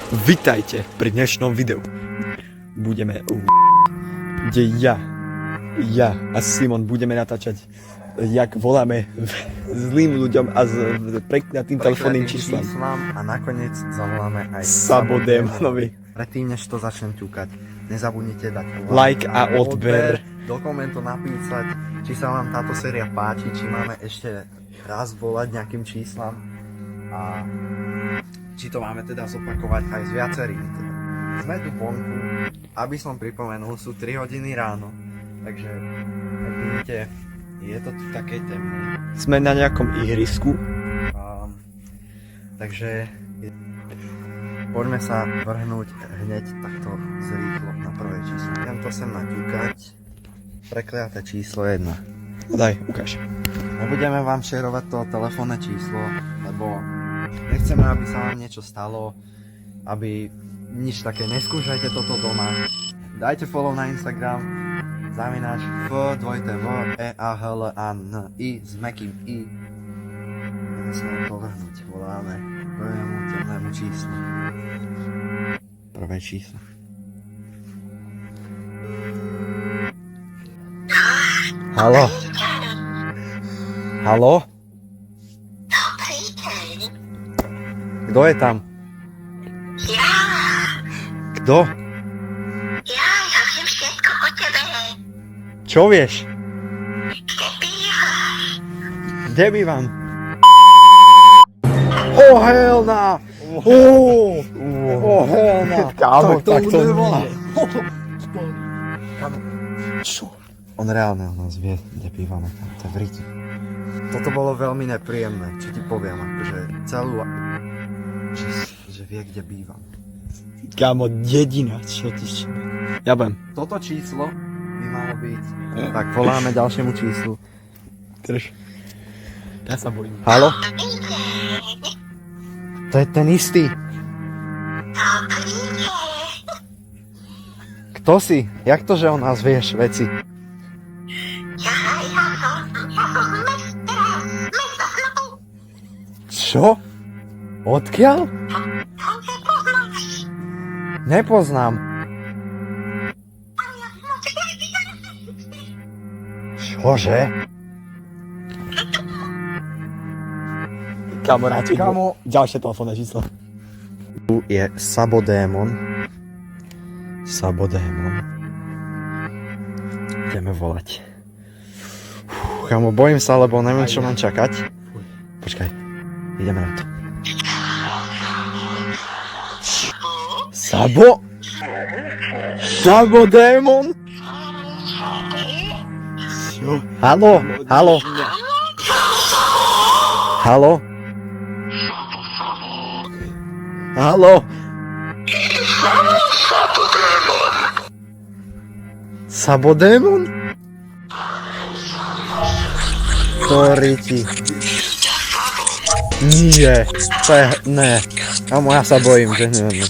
Vitajte pri dnešnom videu. Budeme kde ja a Simon budeme natáčať, jak voláme zlým ľuďom a s prekliatým telefónnym číslom. A nakoniec zavoláme aj Sabodémonovi. Predtým, než to začnem ťukať, nezabudnite dať Like a odber. Do komentu napísať, či sa vám táto séria páči, či máme ešte raz volať nejakým číslam a či to máme teda zopakovať aj s viacerými. Sme tu vonku, aby som pripomenul, sú 3 hodiny ráno, takže ak vidíte, je to tu také temné. Sme na nejakom ihrisku. Takže poďme sa vrhnúť hneď takto zrýchlo na prvé číslo. Idem to sem naťukať. Prekliaté číslo 1. Daj, ukáž. Nebudeme vám šerovať to telefónne číslo, lebo nechceme, aby sa vám niečo stalo, aby nič také. Neskúšajte toto doma. Dajte follow na Instagram _ f2eahlan s mäkkým i. Ideme sa povrhnúť. Voláme prvému temnému číslu. Prvé číslo. Haló? Haló? Dobrý deň. Kto je tam? Ja Kto? viem všetko o tebe. Čo vieš? Kde bývaš? Kde bývam? Oh hell nah! Oh hell nah! Kámo, tak to nevolá. nie. Čo? On reálne o nás vie, kde bývame. To je v riti. Toto bolo veľmi nepríjemné, čo ti poviem, akože celú... Že vie, kde bývam. Kámo, dedina, čo ty čo? Ja budem. Toto číslo by malo byť... Tak voláme ďalšiemu číslu. Drž. Ja sa bojím. Haló? Dobrý deň. To je ten istý. Dobrý deň. Kto si? Jak to, že o nás vieš veci? Ja som z mesta Snow. Čo? Odkiaľ? To nepoznáš. Nepoznám. Ale ja som od teba videla. Čože? Kamaráti, Kámo. ďalšie telefónne číslo. Tu je Sabodémon. Sabodémon. Ideme volať. Kámo, bojím sa, lebo neviem, čo mám čakať. Počkaj, ideme na to. Sabo? Sabodémon? Čo? Haló, haló. Haló? Haló? Sabodémon? Ktorý ti? Nie, to je... Ne. Kámo, ja sa bojím, že neviem.